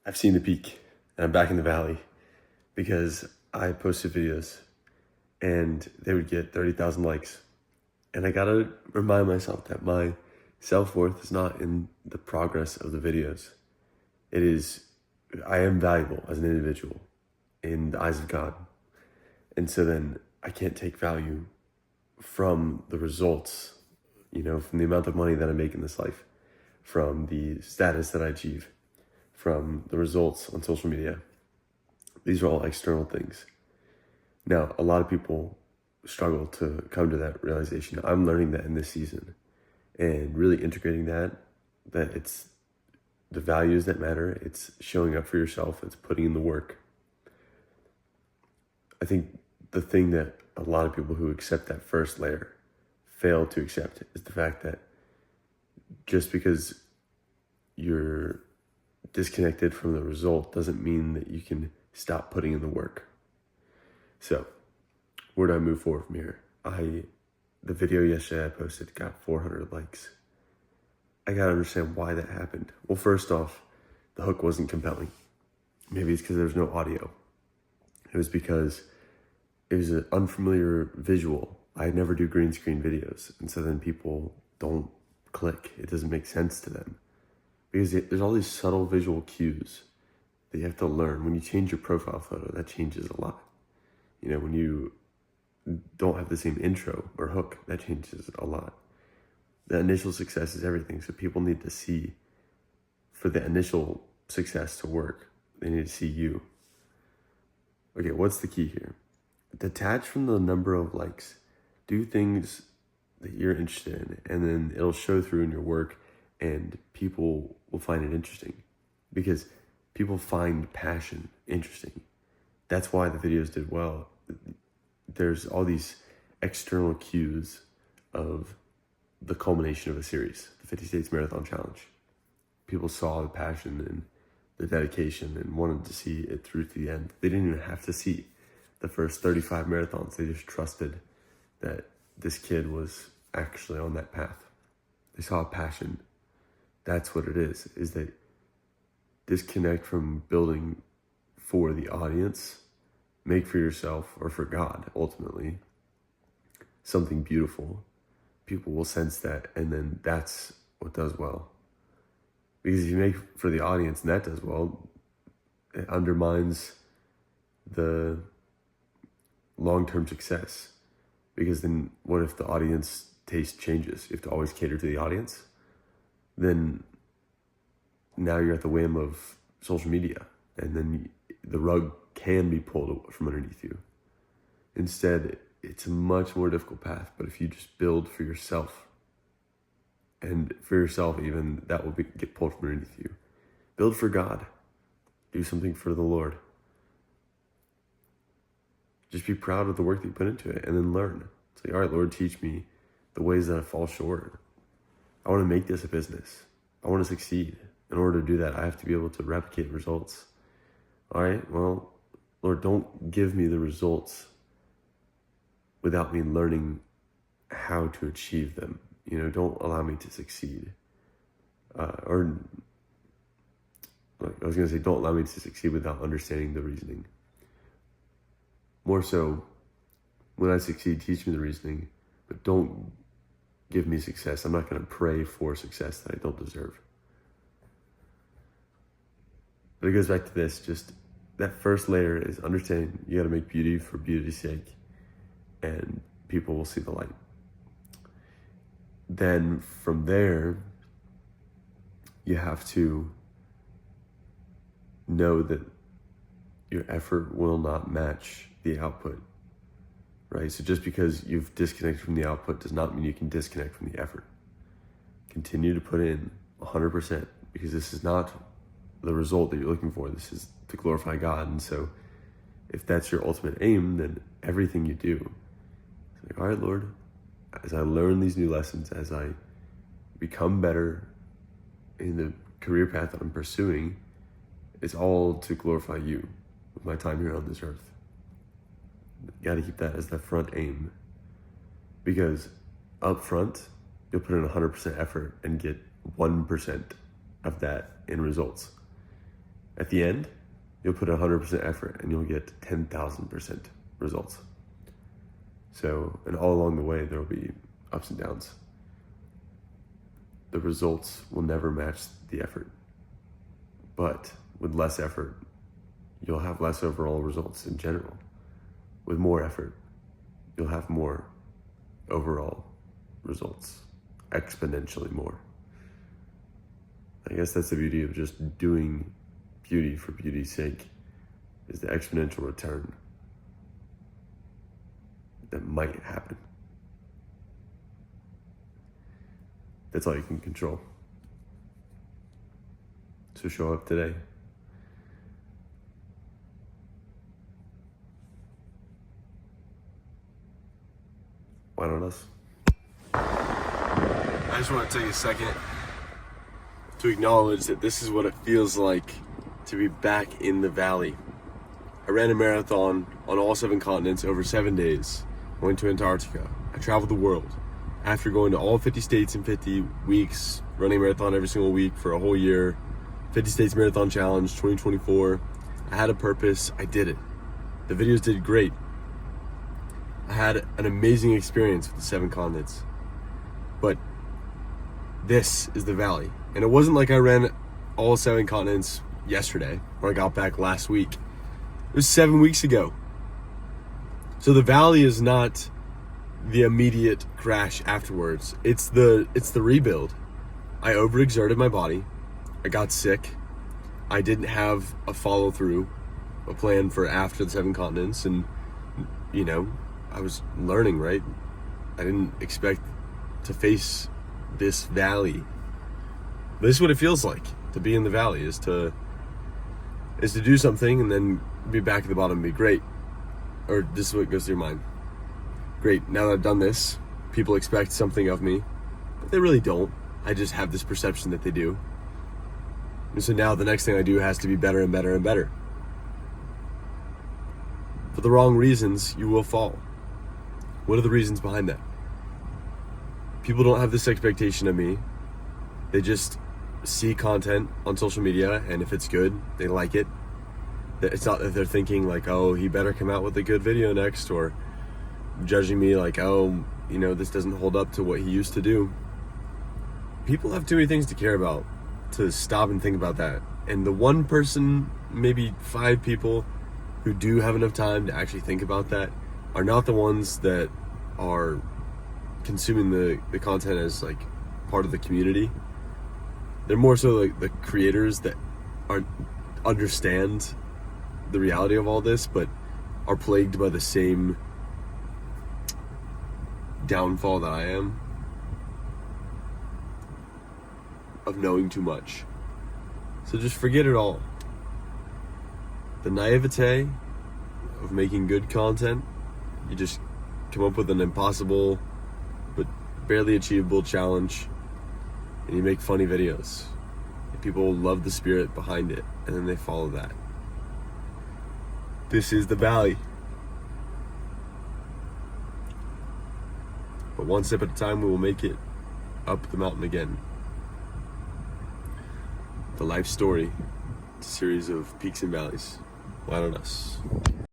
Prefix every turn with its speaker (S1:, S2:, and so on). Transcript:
S1: I've seen the peak and I'm back in the valley because I posted videos and they would get 30,000 likes. And I gotta remind myself that my self-worth is not in the progress of the videos. It is, I am valuable as an individual in the eyes of God. And so then I can't take value from the results, from the amount of money that I make in this life, from the status that I achieve, from the results on social media. These are all external things. Now, a lot of people struggle to come to that realization. I'm learning that in this season and really integrating that it's the values that matter. It's showing up for yourself. It's putting in the work. I think the thing that a lot of people who accept that first layer fail to accept is the fact that just because you're disconnected from the result doesn't mean that you can stop putting in the work. So, where do I move forward from here? The video yesterday I posted got 400 likes. I gotta understand why that happened. Well, first off, the hook wasn't compelling. Maybe it's because there was no audio. It was because it was an unfamiliar visual. I never do green screen videos, and so then people don't click. It doesn't make sense to them. Because there's all these subtle visual cues that you have to learn. When you change your profile photo, that changes a lot. When you don't have the same intro or hook, that changes a lot. The initial success is everything. So people need to see, for the initial success to work, they need to see you. Okay, what's the key here? Detach from the number of likes. Do things that you're interested in, and then it'll show through in your work, and people will find it interesting because people find passion interesting. That's why the videos did well. There's all these external cues of the culmination of a series, the 50 States Marathon Challenge. People saw the passion and the dedication and wanted to see it through to the end. They didn't even have to see the first 35 marathons. They just trusted that this kid was actually on that path. They saw a passion. That's what it is that disconnect from building for the audience, make for yourself or for God, ultimately, something beautiful. People will sense that, and then that's what does well. Because if you make for the audience and that does well, it undermines the long-term success. Because then what if the audience taste changes? You have to always cater to the audience. Then now you're at the whim of social media, and then the rug can be pulled from underneath you. Instead, it's a much more difficult path, but if you just build for yourself, and for yourself even, that will get pulled from underneath you. Build for God. Do something for the Lord. Just be proud of the work that you put into it, and then learn. It's like, all right, Lord, teach me the ways that I fall short. I want to make this a business. I want to succeed. In order to do that, I have to be able to replicate results. All right, well, Lord, don't give me the results without me learning how to achieve them. Don't allow me to succeed. Or I was going to say, don't allow me to succeed without understanding the reasoning. More so, when I succeed, teach me the reasoning, but don't give me success. I'm not going to pray for success that I don't deserve. But it goes back to this, just that first layer is understanding you got to make beauty for beauty's sake, and people will see the light. Then from there, you have to know that your effort will not match the output, right? So just because you've disconnected from the output does not mean you can disconnect from the effort. Continue to put in 100%, because this is not the result that you're looking for. This is to glorify God. And so if that's your ultimate aim, then everything you do, it's like, all right, Lord, as I learn these new lessons, as I become better in the career path that I'm pursuing, it's all to glorify you with my time here on this earth. You got to keep that as the front aim, because up front, you'll put in 100% effort and get 1% of that in results. At the end, you'll put 100% effort and you'll get 10,000% results. So, and all along the way, there will be ups and downs. The results will never match the effort. But with less effort, you'll have less overall results in general. With more effort, you'll have more overall results, exponentially more. I guess that's the beauty of just doing beauty for beauty's sake, is the exponential return that might happen. That's all you can control. So show up today. Why not us? I just want to take a second to acknowledge that this is what it feels like to be back in the valley. I ran a marathon on all 7 continents over 7 days. I went to Antarctica. I traveled the world. After going to all 50 states in 50 weeks, running a marathon every single week for a whole year, 50 States Marathon Challenge 2024, I had a purpose. I did it. The videos did great. I had an amazing experience with the 7 continents. But this is the valley. And it wasn't like I ran all 7 continents yesterday, or I got back last week. It was 7 weeks ago. So the valley is not the immediate crash afterwards. It's the rebuild. I overexerted my body. I got sick. I didn't have a follow through, a plan for after the 7 continents, and I was learning, right? I didn't expect to face this valley. This is what it feels like to be in the valley, is to do something and then be back at the bottom and be great. Or this is what goes through your mind. Great, now that I've done this, people expect something of me, but they really don't. I just have this perception that they do. And so now the next thing I do has to be better and better and better. For the wrong reasons, you will fall. What are the reasons behind that? People don't have this expectation of me. They just see content on social media, and if it's good, they like it. It's not that they're thinking like, oh, he better come out with a good video next, or judging me like, oh, this doesn't hold up to what he used to do. People have too many things to care about to stop and think about that. And the one person, maybe 5 people who do have enough time to actually think about that are not the ones that are consuming the content as like part of the community. They're more so like the creators that understand the reality of all this, but are plagued by the same downfall that I am, of knowing too much. So just forget it all. The naivete of making good content, you just come up with an impossible but barely achievable challenge, and you make funny videos, and people love the spirit behind it, and then they follow that. This is the valley. But one step at a time, we will make it up the mountain again. The life story, it's a series of peaks and valleys. Why not us?